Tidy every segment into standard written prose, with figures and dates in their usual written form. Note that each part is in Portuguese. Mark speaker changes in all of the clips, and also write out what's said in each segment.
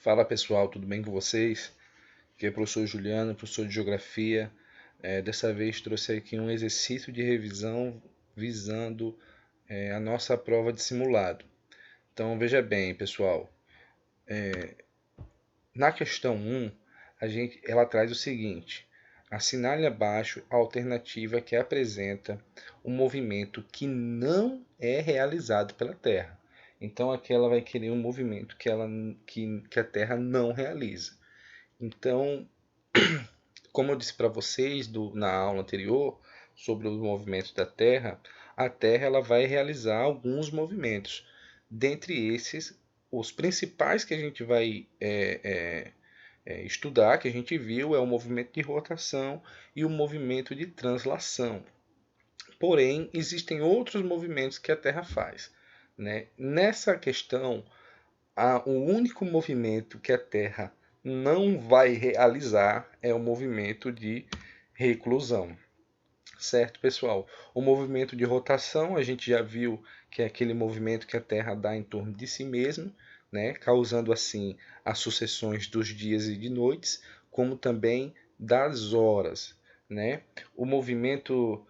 Speaker 1: Fala pessoal, tudo bem com vocês? Aqui é o professor Juliano, professor de Geografia. Dessa vez trouxe aqui um exercício de revisão visando a nossa prova de simulado. Então veja bem, pessoal, na questão 1, ela traz o seguinte: assinale abaixo a alternativa que apresenta um movimento que não é realizado pela Terra. Então aqui ela vai querer um movimento que a Terra não realiza. Então, como eu disse para vocês na aula anterior sobre os movimentos da Terra, a Terra ela vai realizar alguns movimentos. Dentre esses, os principais que a gente vai estudar, que a gente viu, é o movimento de rotação e o movimento de translação. Porém, existem outros movimentos que a Terra faz, né? Nessa questão, o único movimento que a Terra não vai realizar é o movimento de reclusão. Certo, pessoal? O movimento de rotação, a gente já viu que é aquele movimento que a Terra dá em torno de si mesma, né? Causando assim as sucessões dos dias e de noites, como também das horas. Né? O movimento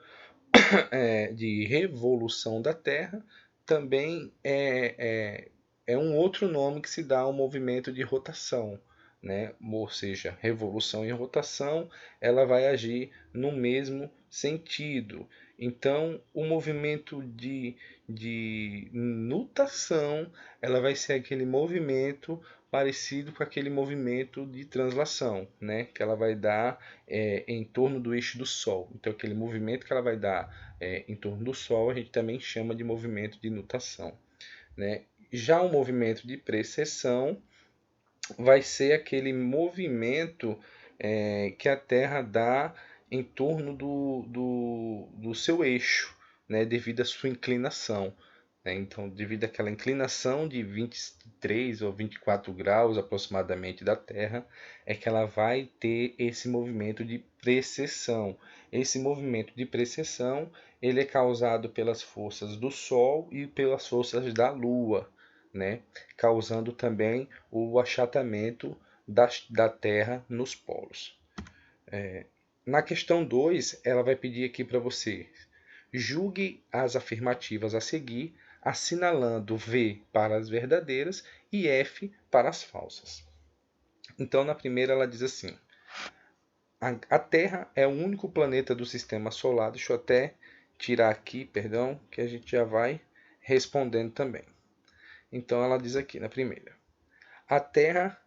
Speaker 1: de revolução da Terra também é um outro nome que se dá ao movimento de rotação, né? Ou seja, revolução e rotação, ela vai agir no mesmo sentido. Então, o movimento de nutação, ela vai ser aquele movimento parecido com aquele movimento de translação, né? Que ela vai dar em torno do eixo do Sol. Então, aquele movimento que ela vai dar em torno do Sol, a gente também chama de movimento de nutação, né? Já o movimento de precessão vai ser aquele movimento que a Terra dá em torno do seu eixo, né, devido à sua inclinação. Né? Então, devido àquela inclinação de 23 ou 24 graus aproximadamente da Terra, é que ela vai ter esse movimento de precessão. Esse movimento de precessão ele é causado pelas forças do Sol e pelas forças da Lua, né? Causando também o achatamento da Terra nos polos. Na questão 2, ela vai pedir aqui para você: julgue as afirmativas a seguir, assinalando V para as verdadeiras e F para as falsas. Então, na primeira, ela diz assim: a Terra é o único planeta do sistema solar. Deixa eu até tirar aqui, perdão, que a gente já vai respondendo também. Então, ela diz aqui na primeira: a Terra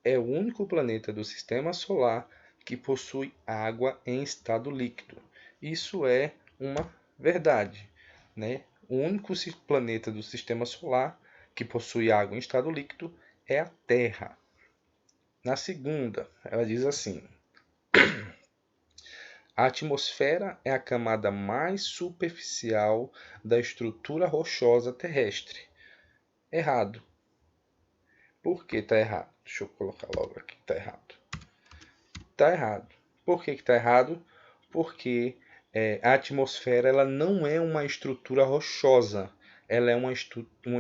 Speaker 1: é o único planeta do sistema solar que possui água em estado líquido. Isso é uma verdade, né? O único planeta do sistema solar que possui água em estado líquido é a Terra. Na segunda, ela diz assim: a atmosfera é a camada mais superficial da estrutura rochosa terrestre. Errado. Por que está errado? Deixa eu colocar logo aqui que está errado. Está errado. Por que está errado? Porque a atmosfera ela não é uma estrutura rochosa, ela é uma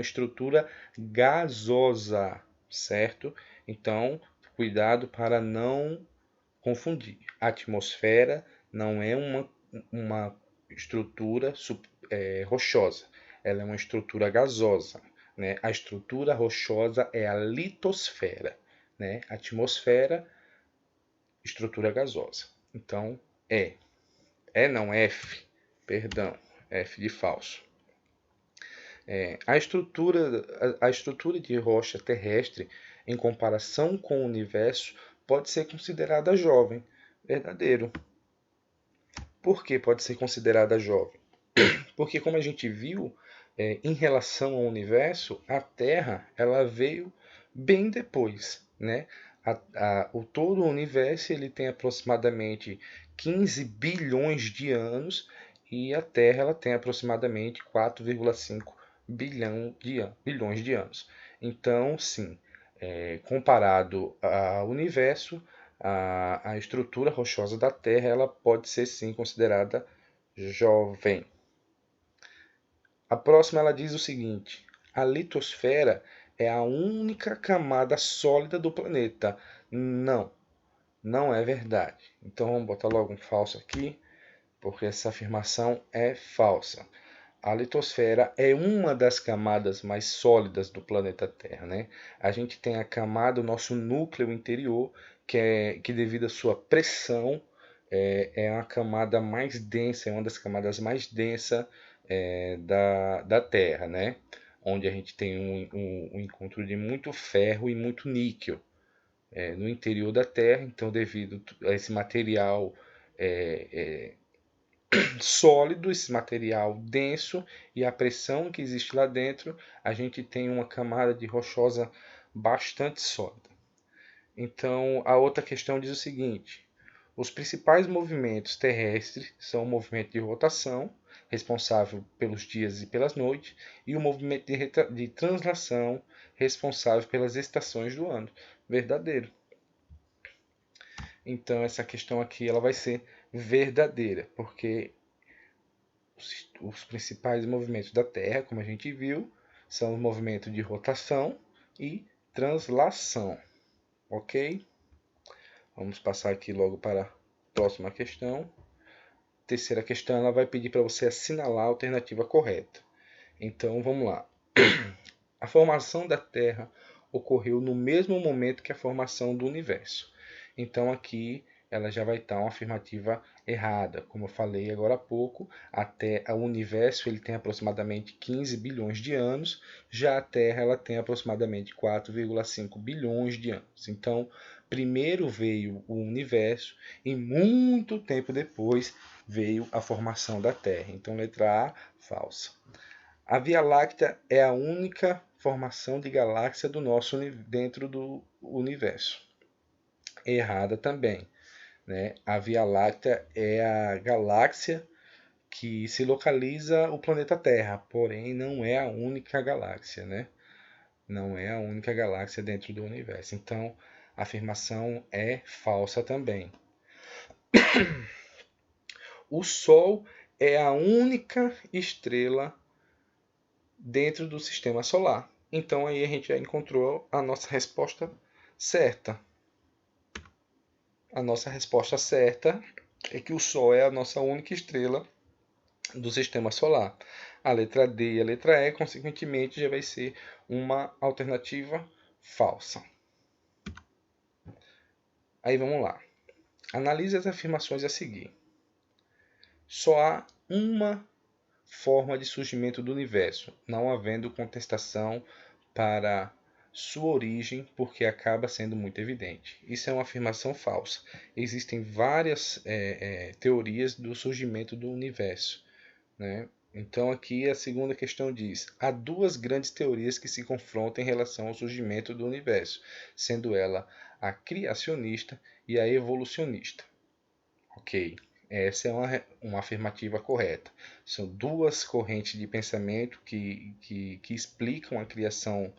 Speaker 1: estrutura gasosa, certo? Então, cuidado para não confundir. A atmosfera não é uma estrutura rochosa, ela é uma estrutura gasosa. Né? A estrutura rochosa é a litosfera. Né? A atmosfera, estrutura gasosa. Então, não, F, perdão, F de falso. A estrutura de rocha terrestre, em comparação com o universo, pode ser considerada jovem. Verdadeiro. Por que pode ser considerada jovem? Porque, como a gente viu, em relação ao universo, a Terra ela veio bem depois. Né? Todo o universo ele tem aproximadamente 15 bilhões de anos e a Terra ela tem aproximadamente 4,5 bilhões de anos. Então, sim, comparado ao universo, a estrutura rochosa da Terra ela pode ser sim considerada jovem. A próxima ela diz o seguinte: a litosfera é a única camada sólida do planeta. Não, não é verdade. Então vamos botar logo um falso aqui, porque essa afirmação é falsa. A litosfera é uma das camadas mais sólidas do planeta Terra, né? A gente tem a camada, o nosso núcleo interior, que devido à sua pressão, é uma camada mais densa, é uma das camadas mais densas da Terra, né? Onde a gente tem um encontro de muito ferro e muito níquel no interior da Terra. Então, devido a esse material sólido, esse material denso e a pressão que existe lá dentro, a gente tem uma camada de rochosa bastante sólida. Então, a outra questão diz o seguinte: os principais movimentos terrestres são o movimento de rotação, responsável pelos dias e pelas noites, e o movimento de translação, responsável pelas estações do ano. Verdadeiro. Então, essa questão aqui ela vai ser verdadeira, porque os principais movimentos da Terra, como a gente viu, são o movimento de rotação e translação. Ok? Vamos passar aqui logo para a próxima questão. Terceira questão, ela vai pedir para você assinalar a alternativa correta. Então, vamos lá. A formação da Terra ocorreu no mesmo momento que a formação do universo. Então, aqui ela já vai estar uma afirmativa errada. Como eu falei agora há pouco, até o universo ele tem aproximadamente 15 bilhões de anos, já a Terra ela tem aproximadamente 4,5 bilhões de anos. Então, primeiro veio o universo e muito tempo depois veio a formação da Terra. Então, letra A, falsa. A Via Láctea é a única formação de galáxia do nosso dentro do universo. Errada também. Né? A Via Láctea é a galáxia que se localiza o planeta Terra, porém não é a única galáxia, né? Não é a única galáxia dentro do universo. Então, a afirmação é falsa também. O Sol é a única estrela dentro do sistema solar. Então, aí a gente já encontrou a nossa resposta certa. A nossa resposta certa é que o Sol é a nossa única estrela do sistema solar. A letra D e a letra E, consequentemente, já vai ser uma alternativa falsa. Aí vamos lá. Analise as afirmações a seguir. Só há uma forma de surgimento do universo, não havendo contestação para sua origem, porque acaba sendo muito evidente. Isso é uma afirmação falsa. Existem várias teorias do surgimento do universo, né? Então aqui a segunda questão diz: há duas grandes teorias que se confrontam em relação ao surgimento do universo, sendo ela a criacionista e a evolucionista. Ok, essa é uma afirmativa correta. São duas correntes de pensamento que explicam a criação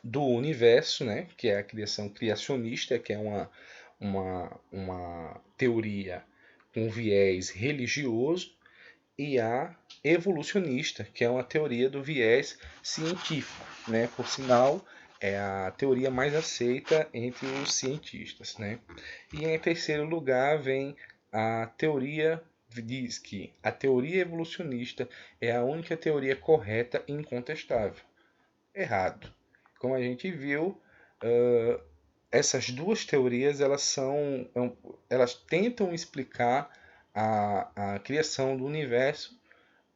Speaker 1: do universo, né? Que é a criação criacionista, que é uma teoria com viés religioso, e a evolucionista, que é uma teoria do viés científico, né? Por sinal, é a teoria mais aceita entre os cientistas, né? E em terceiro lugar vem a teoria diz que a teoria evolucionista é a única teoria correta e incontestável. Errado. Como a gente viu, essas duas teorias elas tentam explicar a criação do universo,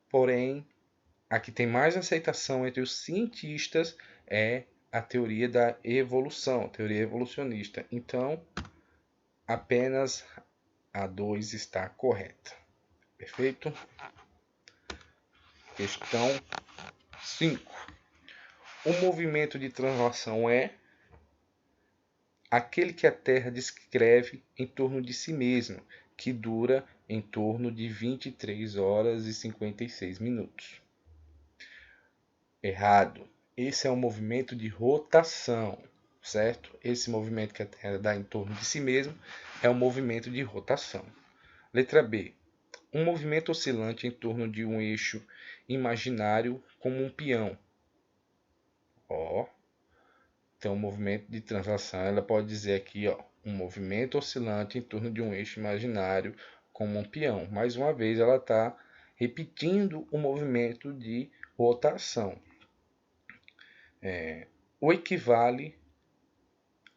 Speaker 1: porém a que tem mais aceitação entre os cientistas é a teoria da evolução, a teoria evolucionista. Então, apenas a 2 está correta. Perfeito? Questão 5. O movimento de translação é aquele que a Terra descreve em torno de si mesma, que dura em torno de 23 horas e 56 minutos. Errado. Esse é um movimento de rotação, certo? Esse movimento que a Terra dá em torno de si mesma é um movimento de rotação. Letra B. Um movimento oscilante em torno de um eixo imaginário como um peão. Ó, então o movimento de translação, ela pode dizer aqui, ó, um movimento oscilante em torno de um eixo imaginário como um peão. Mais uma vez, ela está repetindo o movimento de rotação. O equivale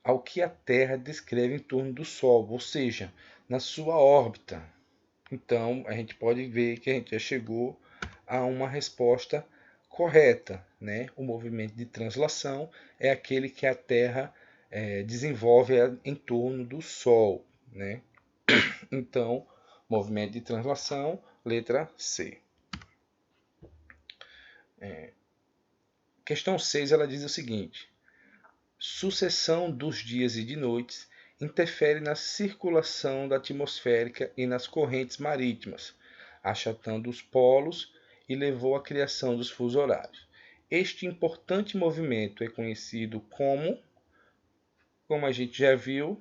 Speaker 1: ao que a Terra descreve em torno do Sol, ou seja, na sua órbita. Então, a gente pode ver que a gente já chegou a uma resposta correta, né? O movimento de translação é aquele que a Terra desenvolve em torno do Sol, né? Então, movimento de translação, letra C. Questão 6, ela diz o seguinte: sucessão dos dias e de noites interfere na circulação da atmosférica e nas correntes marítimas, achatando os polos e levou à criação dos fusos horários. Este importante movimento é conhecido como a gente já viu,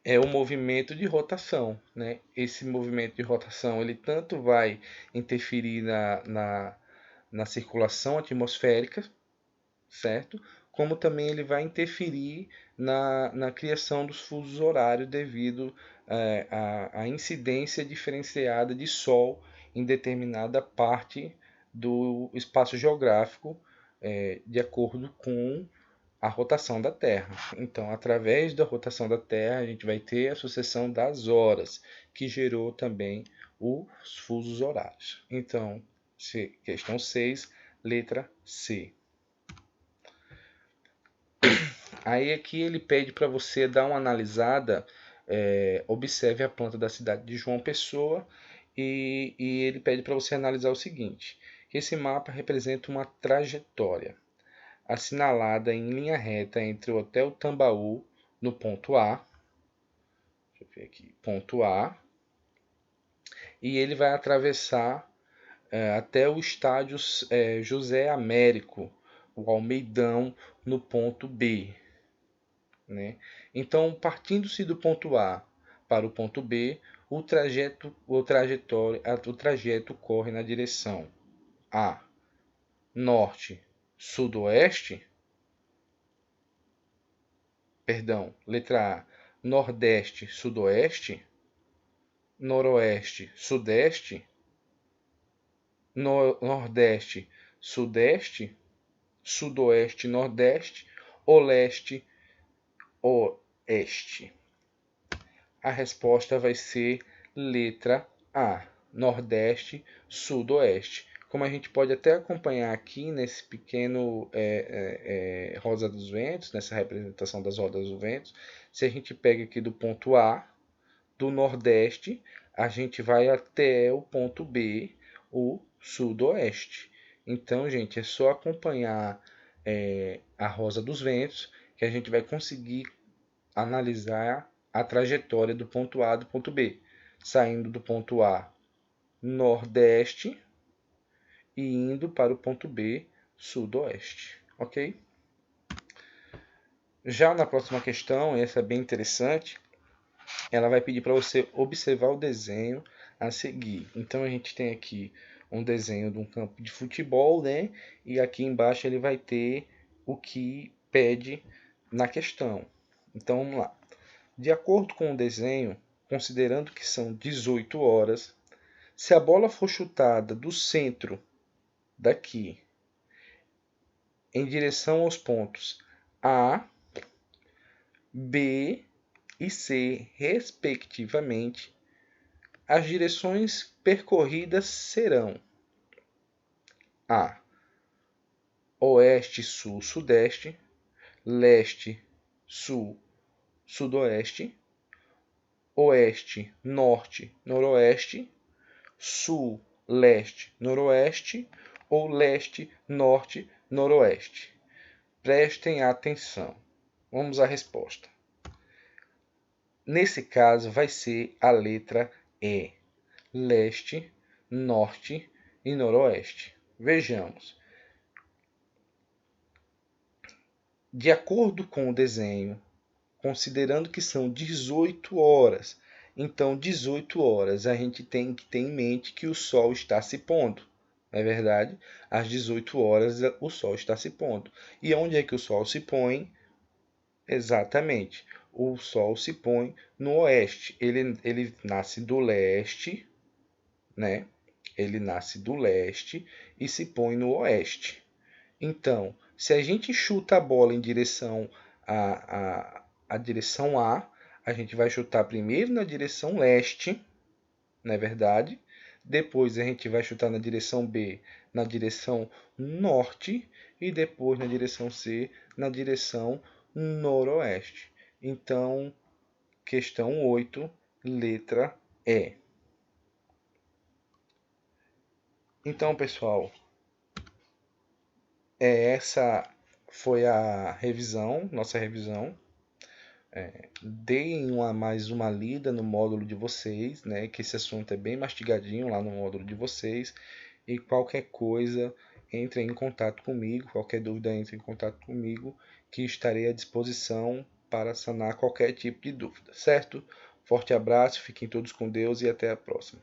Speaker 1: é o movimento de rotação, né? Esse movimento de rotação ele tanto vai interferir na circulação atmosférica, certo? Como também ele vai interferir na criação dos fusos horários devido à incidência diferenciada de Sol em determinada parte do espaço geográfico, de acordo com a rotação da Terra. Então, através da rotação da Terra, a gente vai ter a sucessão das horas, que gerou também os fusos horários. Então, questão 6, letra C. Aí aqui ele pede para você dar uma analisada, observe a planta da cidade de João Pessoa e ele pede para você analisar o seguinte, que esse mapa representa uma trajetória assinalada em linha reta entre o Hotel Tambaú no ponto A, deixa eu ver aqui, ponto A, e ele vai atravessar até o estádio José Américo, o Almeidão, no ponto B. Né? Então, partindo-se do ponto A para o ponto B, o trajeto corre na direção A, norte, sudoeste, perdão, letra A, nordeste, sudoeste, noroeste, sudeste, nordeste, sudeste, sudoeste, nordeste, leste, oeste. A resposta vai ser letra A, nordeste, sudoeste. Como a gente pode até acompanhar aqui nesse pequeno Rosa dos Ventos, nessa representação das rodas dos ventos, se a gente pega aqui do ponto A, do nordeste, a gente vai até o ponto B, o sudoeste. Então, gente, é só acompanhar a Rosa dos Ventos que a gente vai conseguir analisar a trajetória do ponto A do ponto B, saindo do ponto A nordeste e indo para o ponto B sudoeste, ok? Já na próxima questão, essa é bem interessante, ela vai pedir para você observar o desenho a seguir. Então a gente tem aqui um desenho de um campo de futebol, né? E aqui embaixo ele vai ter o que pede na questão. Então vamos lá. De acordo com o desenho, considerando que são 18 horas, se a bola for chutada do centro daqui em direção aos pontos A, B e C, respectivamente, as direções percorridas serão A, oeste, sul, sudeste, leste, sul, sudoeste, oeste, norte, noroeste, sul, leste, noroeste ou leste, norte, noroeste. Prestem atenção. Vamos à resposta. Nesse caso, vai ser a letra E, leste, norte e noroeste. Vejamos. De acordo com o desenho, considerando que são 18 horas, então 18 horas a gente tem que ter em mente que o Sol está se pondo, não é verdade? Às 18 horas o Sol está se pondo. E onde é que o Sol se põe? Exatamente. O Sol se põe no oeste. Ele nasce do leste, né? Ele nasce do leste e se põe no oeste. Então, se a gente chuta a bola em direção a direção a gente vai chutar primeiro na direção leste, não é verdade? Depois a gente vai chutar na direção B, na direção norte, e depois na direção C, na direção noroeste. Então, questão 8, letra E. Então, pessoal, essa foi a revisão, nossa revisão. Deem mais uma lida no módulo de vocês, né? Que esse assunto é bem mastigadinho lá no módulo de vocês. E qualquer coisa, entre em contato comigo. Qualquer dúvida, entre em contato comigo, que estarei à disposição para sanar qualquer tipo de dúvida, certo? Forte abraço, fiquem todos com Deus e até a próxima.